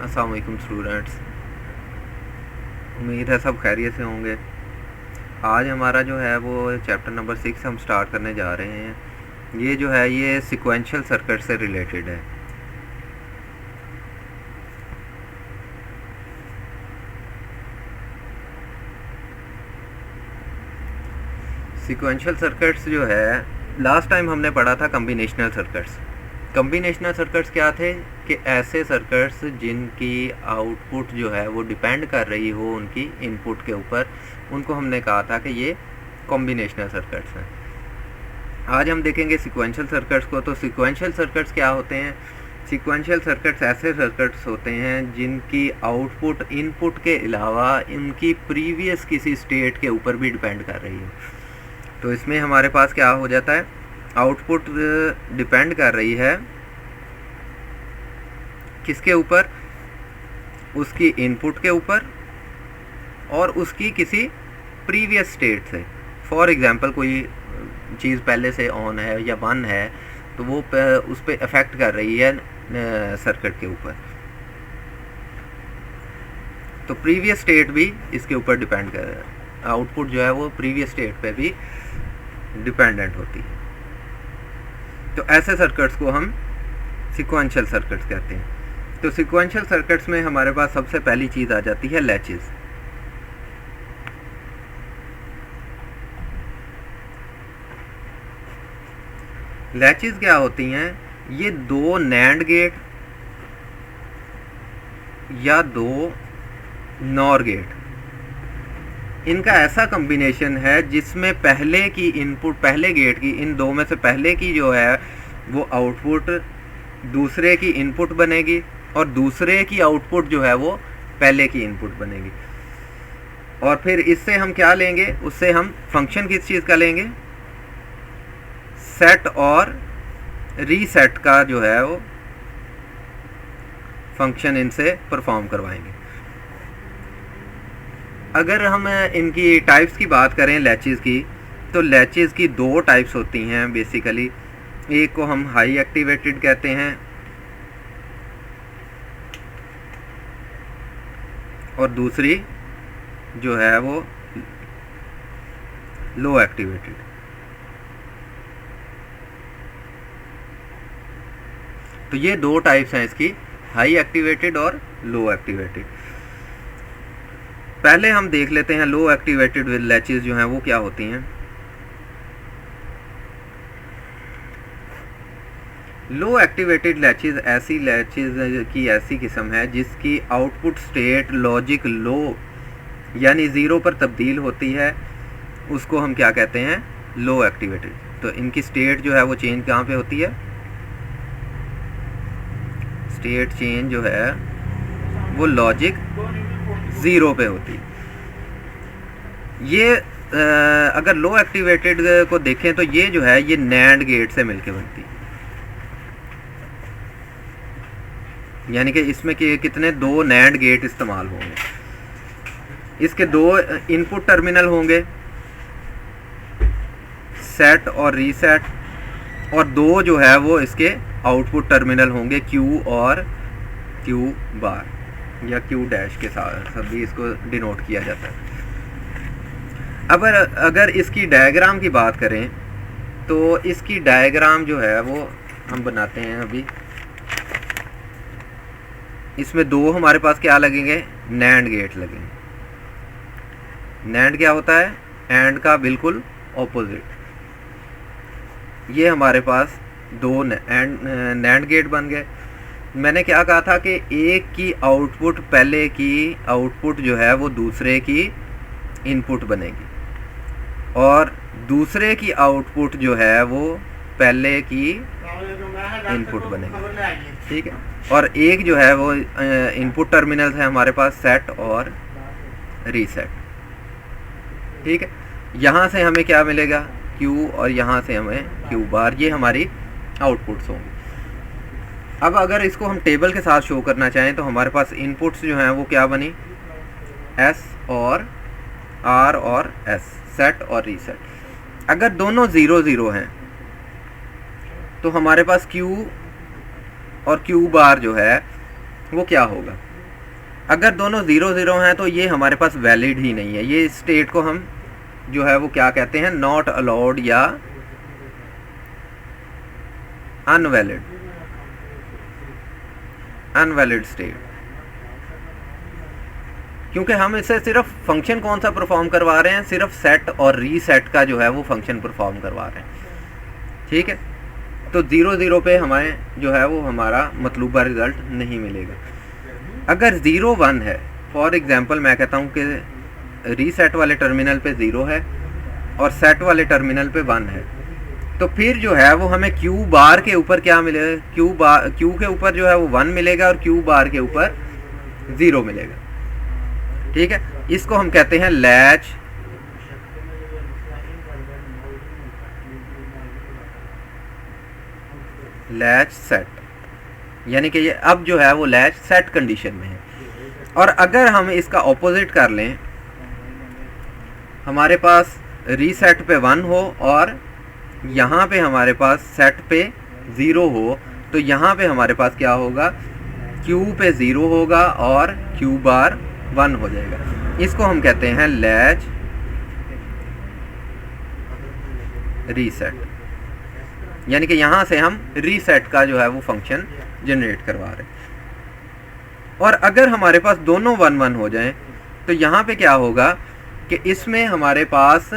अस्सलाम वालेकुम स्टूडेंट्स, उम्मीद है सब खैरियत से होंगे। आज हमारा जो है वो चैप्टर नंबर 6 हम स्टार्ट करने जा रहे हैं। ये जो है ये सिक्वेंशियल सर्किट से रिलेटेड है। सिक्वेंशियल सर्किट्स जो है लास्ट टाइम हमने पढ़ा था कम्बिनेशनल सर्किट्स। कम्बिनेशनल सर्किट्स क्या थे कि ऐसे सर्किट्स जिनकी आउटपुट जो है वो डिपेंड कर रही हो उनकी इनपुट के ऊपर, उनको हमने कहा था कि ये कॉम्बिनेशनल सर्किट्स हैं। आज हम देखेंगे सिक्वेंशियल सर्किट्स को। तो सिक्वेंशियल सर्किट्स क्या होते हैं? सिक्वेंशियल सर्किट्स ऐसे सर्किट्स होते हैं जिनकी आउटपुट इनपुट के अलावा इनकी प्रीवियस किसी स्टेट के ऊपर भी डिपेंड कर रही है। तो इसमें हमारे पास क्या हो जाता है, आउटपुट डिपेंड कर रही है किसके ऊपर? उसकी इनपुट के ऊपर और उसकी किसी प्रीवियस स्टेट से। फॉर एग्जांपल कोई चीज़ पहले से ऑन है या बंद है तो वो उस पर अफेक्ट कर रही है सर्किट के ऊपर। तो प्रीवियस स्टेट भी इसके ऊपर डिपेंड कर रहा है, आउटपुट जो है वो प्रीवियस स्टेट पे भी डिपेंडेंट होती है। तो ऐसे सर्किट्स को हम सिक्वेंशियल सर्किट्स कहते हैं। तो सिक्वेंशियल सर्किट्स में हमारे पास सबसे पहली चीज़ आ जाती है लैचेस। लैचेस क्या होती हैं? ये दो नैंड गेट या दो नॉर गेट, इनका ऐसा कॉम्बिनेशन है जिसमें पहले की इनपुट, पहले गेट की, इन दो में से पहले की जो है वो आउटपुट दूसरे की इनपुट बनेगी और दूसरे की आउटपुट जो है वो पहले की इनपुट बनेगी। और फिर इससे हम क्या लेंगे? उससे हम फंक्शन किस चीज़ का लेंगे? सेट और रीसेट का जो है वो फंक्शन इनसे परफॉर्म करवाएंगे। अगर हम इनकी टाइप्स की बात करें लैचेस की, तो लैचेस की दो टाइप्स होती हैं बेसिकली। एक को हम हाई एक्टिवेटेड कहते हैं और दूसरी जो है वो लो एक्टिवेटेड। तो ये दो टाइप्स हैं इसकी, हाई एक्टिवेटेड और लो एक्टिवेटेड। पहले हम देख लेते हैं लो एक्टिवेटेड लैचेस जो हैं वो क्या होती हैं। लो एक्टिवेटेड लैचेस ऐसी लैचेस की ऐसी किस्म है जिसकी आउटपुट स्टेट लॉजिक लो यानी ज़ीरो पर तब्दील होती है, उसको हम क्या कहते हैं? लो एक्टिवेटेड। तो इनकी स्टेट जो है वो चेंज कहाँ पे होती है? स्टेट चेंज जो है वो लॉजिक ज़ीरो पे होती है। ये अगर लो एक्टिवेटेड को देखें तो ये जो है ये नैंड गेट से मिलके बनती है, यानी कि इसमें कितने दो नैंड गेट इस्तेमाल होंगे। इसके दो इनपुट टर्मिनल होंगे, सेट और रीसेट, और दो जो है वो इसके आउटपुट टर्मिनल होंगे, क्यू और क्यू बार या क्यू डैश के साथ भी इसको डिनोट किया जाता है। अब अगर इसकी डायग्राम की बात करें तो इसकी डायग्राम जो है वो हम बनाते हैं अभी। इसमें दो हमारे पास क्या लगेंगे? नैंड गेट लगेंगे। नैंड क्या होता है? एंड का बिल्कुल ऑपोजिट। ये हमारे पास दो नैंड गेट बन गए। मैंने क्या कहा था कि एक की आउटपुट पहले की आउटपुट जो है वो दूसरे की इनपुट बनेगी और दूसरे की आउटपुट जो है वो पहले की इनपुट बनेगी, ठीक है। और एक जो है वो इनपुट टर्मिनल्स है हमारे पास सेट और रीसेट, ठीक है। यहाँ से हमें क्या मिलेगा? क्यू, और यहाँ से हमें क्यू बार। ये हमारी आउटपुट्स होंगी। अब अगर इसको हम टेबल के साथ शो करना चाहें तो हमारे पास इनपुट्स जो हैं वो क्या बनी? एस और आर और एस, सेट और रीसेट। अगर दोनों 0 0 हैं तो हमारे पास क्यू और क्यू बार जो है वो क्या होगा? अगर दोनों 0 0 हैं तो ये हमारे पास वैलिड ही नहीं है। ये स्टेट को हम जो है वो क्या कहते हैं, नॉट अलाउड या अनवैलिड, अनवैलिड स्टेट। क्योंकि हम इससे सिर्फ फंक्शन कौन सा परफॉर्म करवा रहे हैं, सिर्फ सेट और रीसेट का जो है वो फंक्शन परफॉर्म करवा रहे हैं। ठीक है, तो 0 0 पे हमें जो है वो हमारा मतलूबा रिजल्ट नहीं मिलेगा। अगर 0 1 है, फॉर एग्जांपल मैं कहता हूँ कि रीसेट वाले टर्मिनल पे 0 है और सेट वाले टर्मिनल पे 1 है, तो फिर जो है वो हमें क्यू बार के ऊपर क्या मिलेगा, क्यू के ऊपर जो है वो 1 मिलेगा और क्यू बार के ऊपर 0 मिलेगा। ठीक है, इसको हम कहते हैं लैच सेट, यानी कि ये अब जो है वो लैच सेट कंडीशन में है। और अगर हम इसका ऑपोजिट कर लें, हमारे पास रीसेट पे 1 हो और यहाँ पे हमारे पास सेट पे 0 हो, तो यहाँ पे हमारे पास क्या होगा, क्यू पे 0 होगा और क्यू बार 1 हो जाएगा। इसको हम कहते हैं लैच रीसेट, यानी कि यहाँ से हम रीसेट का जो है वो फंक्शन जनरेट करवा रहे हैं। और अगर हमारे पास दोनों 1 1 हो जाएं, तो यहाँ पे क्या होगा कि इसमें हमारे पास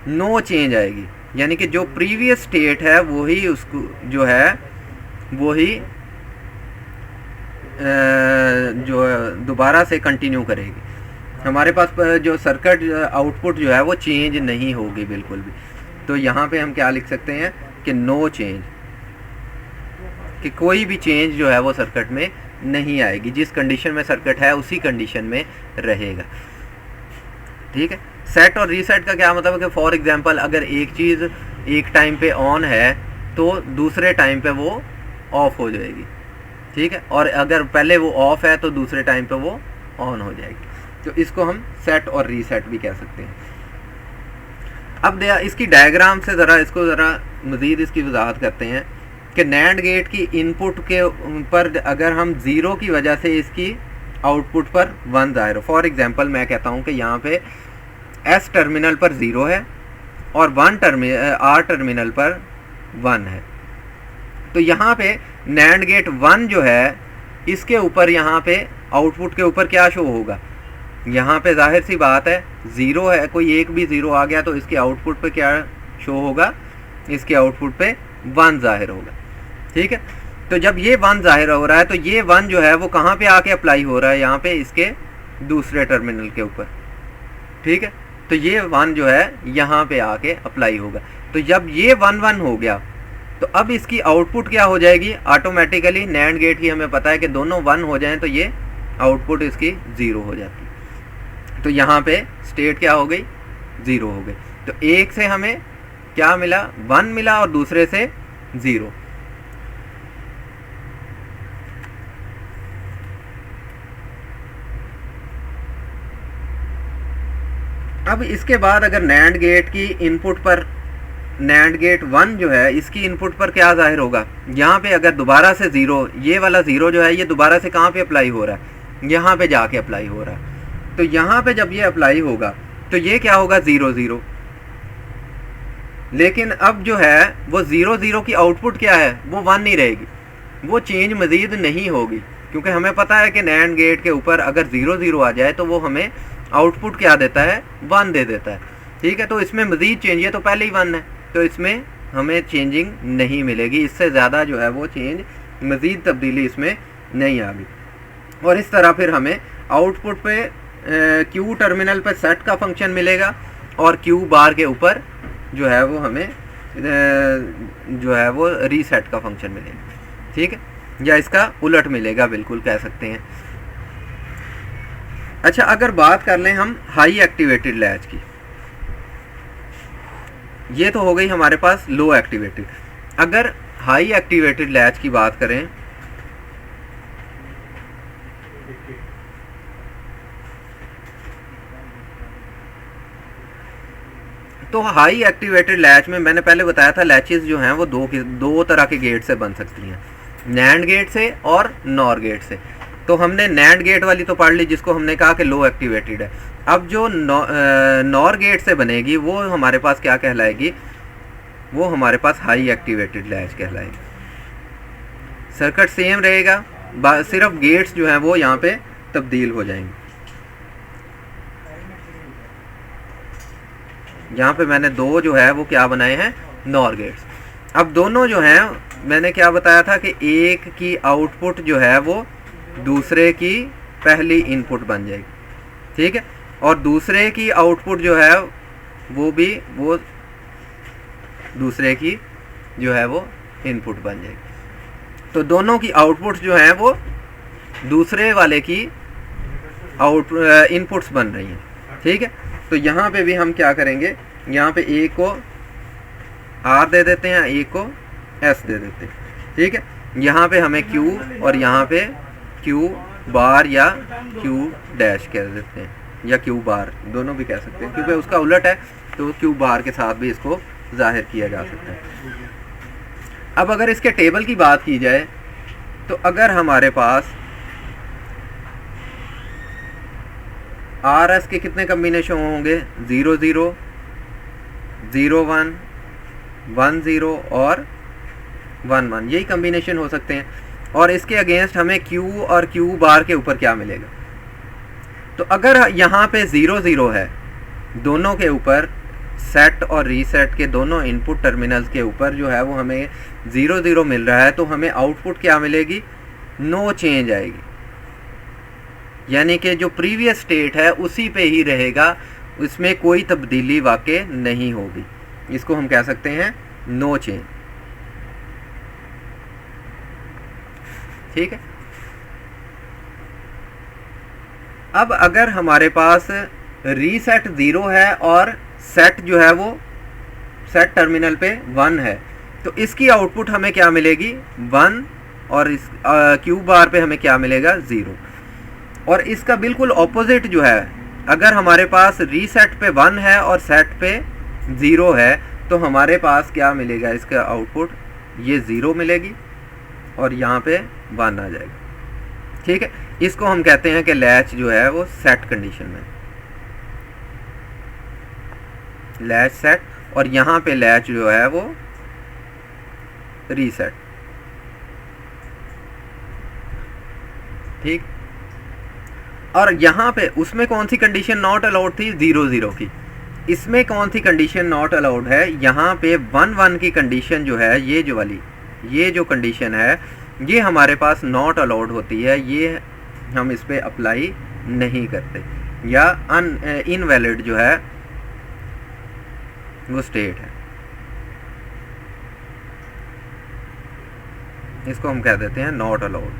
नो चेंज आएगी, यानी कि जो प्रीवियस स्टेट है वही उसको जो है वही जो दोबारा से कंटिन्यू करेगी। हमारे पास जो सर्किट आउटपुट जो है वो चेंज नहीं होगी बिल्कुल भी। तो यहाँ पे हम क्या लिख सकते हैं कि नो चेंज, कि कोई भी चेंज जो है वो सर्किट में नहीं आएगी, जिस कंडीशन में सर्किट है उसी कंडीशन में रहेगा। ठीक है, सेट और रीसेट का क्या मतलब है कि फॉर एग्जांपल अगर एक चीज़ एक टाइम पे ऑन है तो दूसरे टाइम पे वो ऑफ हो जाएगी। ठीक है, और अगर पहले वो ऑफ है तो दूसरे टाइम पे वो ऑन हो जाएगी। तो इसको हम सेट और रीसेट भी कह सकते हैं। अब इसकी डायग्राम से इसको ज़रा मज़ीद इसकी वजाहत करते हैं कि नैंड गेट की इनपुट के पर अगर हम 0 की वजह से इसकी आउटपुट पर 1 ज़ाहिर हो। फॉर एग्जांपल मैं कहता हूँ कि यहाँ पे एस टर्मिनल पर 0 है और आर टर्मिनल पर 1 है, तो यहाँ पे नैंड गेट 1 जो है इसके ऊपर यहाँ पे आउटपुट के ऊपर क्या शो होगा, यहाँ पे जाहिर सी बात है 0 है, कोई एक भी 0 आ गया तो इसके आउटपुट पे क्या शो होगा, इसके आउटपुट पे 1 ज़ाहिर होगा। ठीक है, तो जब ये 1 ज़ाहिर हो रहा है तो ये 1 जो है वो कहाँ पे आके अप्लाई हो रहा है, यहाँ पे इसके दूसरे टर्मिनल के ऊपर। ठीक है, तो ये 1 जो है यहाँ पे आके अप्लाई होगा। तो जब ये 1 1 हो गया तो अब इसकी आउटपुट क्या हो जाएगी, ऑटोमेटिकली नैंड गेट की हमें पता है कि दोनों 1 हो जाएं तो ये आउटपुट इसकी 0 हो जाती है। तो यहाँ पे स्टेट क्या हो गई, 0 हो गई। तो एक से हमें क्या मिला, 1 मिला और दूसरे से 0। अब इसके बाद अगर नैंड गेट की इनपुट पर नैंड गेट 1 जो है इसकी इनपुट पर क्या जाहिर होगा, यहाँ पे अगर दोबारा से 0, ये वाला 0 जो है ये दोबारा से कहाँ पे अप्लाई हो रहा है, यहाँ पे जाके अप्लाई हो रहा है। तो यहाँ पे जब ये अप्लाई होगा तो ये क्या होगा, 0 0। लेकिन अब जो है वो 0 0 की आउटपुट क्या है, वो 1 नहीं रहेगी, वो चेंज मज़ीद नहीं होगी, क्योंकि हमें पता है कि नैंड गेट के ऊपर अगर 0 0 आ जाए तो वो हमें आउटपुट क्या देता है, 1 दे देता है। ठीक है, तो इसमें मज़ीद चेंज, ये तो पहले ही 1 है तो इसमें हमें चेंजिंग नहीं मिलेगी, इससे ज़्यादा जो है वो चेंज मज़ीद तब्दीली इसमें नहीं आ गई। और इस तरह फिर हमें आउटपुट पे क्यू टर्मिनल पे सेट का फंक्शन मिलेगा और क्यू बार के ऊपर जो है वो हमें जो है वो रीसेट का फंक्शन मिलेगा। ठीक है, या इसका उलट मिलेगा, बिल्कुल कह सकते हैं। अच्छा, अगर बात कर लें हम हाई एक्टिवेटेड लैच की, ये तो हो गई हमारे पास लो एक्टिवेटेड। अगर हाई एक्टिवेटेड लैच की बात करें तो हाई एक्टिवेटेड लैच में मैंने पहले बताया था लैचेस जो हैं वो दो तरह के गेट से बन सकती हैं, नैंड गेट से और नॉर गेट से। तो हमने नैंड गेट वाली तो पढ़ ली, जिसको हमने कहा कि लो एक्टिवेटेड है। अब जो नॉर गेट से बनेगी वो हमारे पास क्या कहलाएगी, वो हमारे पास हाई एक्टिवेटेड लैच कहलाएगी। सर्किट सेम रहेगा, सिर्फ गेट्स जो हैं वो यहाँ पे तब्दील हो जाएंगे। यहाँ पे मैंने दो जो है वो क्या बनाए हैं, नॉर गेट्स। अब दोनों जो हैं, मैंने क्या बताया था कि एक की आउटपुट जो है वो दूसरे की पहली इनपुट बन जाएगी, ठीक है, और दूसरे की आउटपुट जो है वो भी वो दूसरे की जो है वो इनपुट बन जाएगी। तो दोनों की आउटपुट जो हैं वो दूसरे वाले की इनपुट्स बन रही हैं, ठीक है। तो यहाँ पे भी हम क्या करेंगे, यहाँ पे ए को आर दे देते हैं, ए को एस दे देते हैं, ठीक है। यहाँ पे हमें क्यू और यहाँ पे क्यू बार या क्यू डैश कह देते हैं, या क्यू बार दोनों भी कह सकते हैं, क्योंकि उसका उलट है तो क्यू बार के साथ भी इसको जाहिर किया जा सकता है। अब अगर इसके टेबल की बात की जाए तो अगर हमारे पास आर एस के कितने कम्बिनेशन होंगे, 0 0 0 1 1 0 और 1 1, यही कम्बिनेशन हो सकते हैं। और इसके अगेंस्ट हमें क्यू और क्यू बार के ऊपर क्या मिलेगा, तो अगर यहाँ पे 0 0 है, दोनों के ऊपर सेट और रीसेट के दोनों इनपुट टर्मिनल्स के ऊपर जो है वो हमें 0 0 मिल रहा है, तो हमें आउटपुट क्या मिलेगी, नो चेंज आएगी, यानी कि जो प्रीवियस स्टेट है उसी पे ही रहेगा, उसमें कोई तब्दीली वाक़ई नहीं होगी। इसको हम कह सकते हैं नो चेंज, ठीक है। अब अगर हमारे पास रीसेट 0 है और सेट जो है वो सेट टर्मिनल पे 1 है, तो इसकी आउटपुट हमें क्या मिलेगी, 1, और इस क्यू बार पे हमें क्या मिलेगा, 0। और इसका बिल्कुल ऑपोजिट जो है, अगर हमारे पास रीसेट पे 1 है और सेट पे 0 है, तो हमारे पास क्या मिलेगा, इसका आउटपुट ये 0 मिलेगी और यहाँ पे 1 आ जाएगा, ठीक है। इसको हम कहते हैं कि लैच जो है वो सेट कंडीशन में, लैच सेट, और यहाँ पे लैच जो है वो रीसेट, ठीक। और यहाँ पे उसमें कौन सी कंडीशन नॉट अलाउड थी, 0 0 की। इसमें कौन सी कंडीशन नॉट अलाउड है, यहाँ पे 1 1 की कंडीशन जो है, ये जो वाली, ये जो कंडीशन है, ये हमारे पास नॉट अलाउड होती है, ये हम इस पे अप्लाई नहीं करते, या इनवैलिड जो है वो स्टेट है, इसको हम कह देते हैं नॉट अलाउड,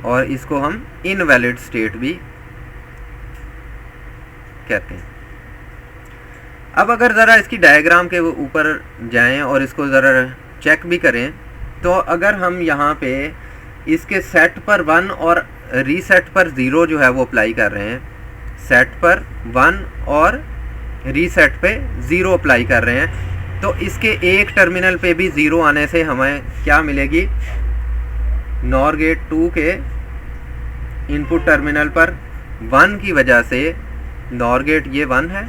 और इसको हम इनवैलिड स्टेट भी कहते हैं। अब अगर ज़रा इसकी डायग्राम के ऊपर जाएं और इसको ज़रा चेक भी करें, तो अगर हम यहाँ पे इसके सेट पर 1 और रीसेट पर 0 जो है वो अप्लाई कर रहे हैं, सेट पर 1 और रीसेट पे 0 अप्लाई कर रहे हैं, तो इसके एक टर्मिनल पे भी 0 आने से हमें क्या मिलेगी, नॉर गेट 2 के इनपुट टर्मिनल पर 1 की वजह से नॉर गेट ये 1 है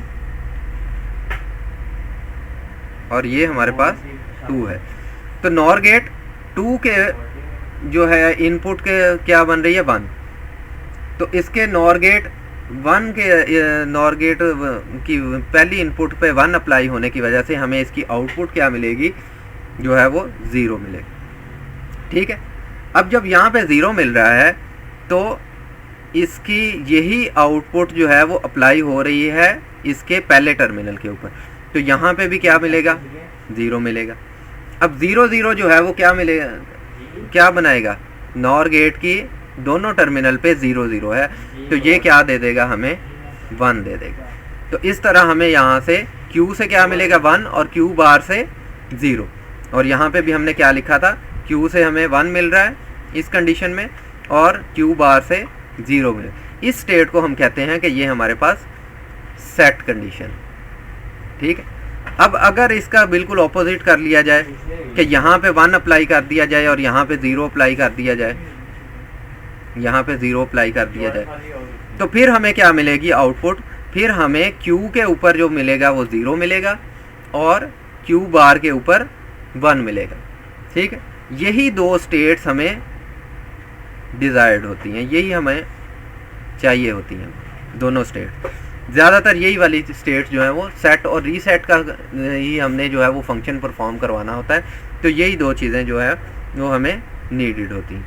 और ये हमारे पास 2 है, तो नॉर गेट 2 के जो है इनपुट के क्या बन रही है, 1, तो इसके नॉर गेट 1 के नॉर गेट की पहली इनपुट पे 1 अप्लाई होने की वजह से हमें इसकी आउटपुट क्या मिलेगी, जो है वो 0 मिलेगी, ठीक है। अब जब यहाँ पे 0 मिल रहा है, तो इसकी यही आउटपुट जो है वो अप्लाई हो रही है इसके पहले टर्मिनल के ऊपर, तो यहाँ पे भी क्या मिलेगा, 0 मिलेगा। अब 0 0 जो है वो क्या मिलेगा, क्या बनाएगा, नॉर गेट की दोनों टर्मिनल पे 0 0 है, तो ये क्या दे देगा, हमें 1 दे देगा। तो इस तरह हमें यहाँ से Q से क्या मिलेगा, 1, और Q बार से 0, और यहाँ पे भी हमने क्या लिखा था, Q से हमें 1 मिल रहा है इस कंडीशन में, और Q बार से 0 मिले। इस स्टेट को हम कहते हैं कि ये हमारे पास सेट कंडीशन, ठीक है। अब अगर इसका बिल्कुल ऑपोजिट कर लिया जाए कि यहाँ पे 1 अप्लाई कर दिया जाए और यहाँ पे 0 अप्लाई कर दिया जाए, यहाँ पे 0 अप्लाई कर दिया जाए, तो फिर हमें क्या मिलेगी आउटपुट, फिर हमें Q के ऊपर जो मिलेगा वो 0 मिलेगा और Q बार के ऊपर 1 मिलेगा। ठीक है, यही दो स्टेट्स हमें डिज़ायर्ड होती हैं, यही हमें चाहिए होती हैं दोनों स्टेट। ज़्यादातर यही वाली स्टेट जो है वो सेट और रीसेट का ही हमने जो है वो फंक्शन परफॉर्म करवाना होता है, तो यही दो चीज़ें जो है वो हमें नीडेड होती हैं।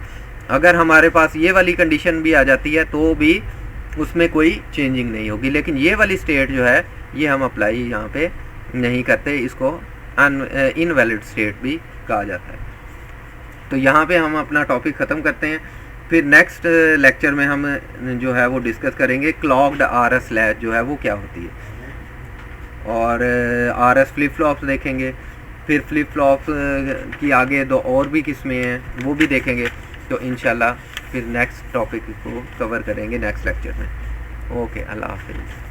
अगर हमारे पास ये वाली कंडीशन भी आ जाती है तो भी उसमें कोई चेंजिंग नहीं होगी, लेकिन ये वाली स्टेट जो है ये हम अप्लाई यहाँ पे नहीं करते, इसको इनवैलिड स्टेट भी कहा जाता है। तो यहाँ पे हम अपना टॉपिक ख़त्म करते हैं, फिर नेक्स्ट लेक्चर में हम जो है वो डिस्कस करेंगे क्लॉक्ड RS लैच जो है वो क्या होती है, और RS फ्लिप फ्लॉप्स देखेंगे, फिर फ्लिप फ्लॉप्स की आगे दो और भी किस्में हैं वो भी देखेंगे। तो इंशाल्लाह फिर नेक्स्ट टॉपिक को कवर करेंगे नेक्स्ट लेक्चर में। ओके, अल्लाह हाफिज़।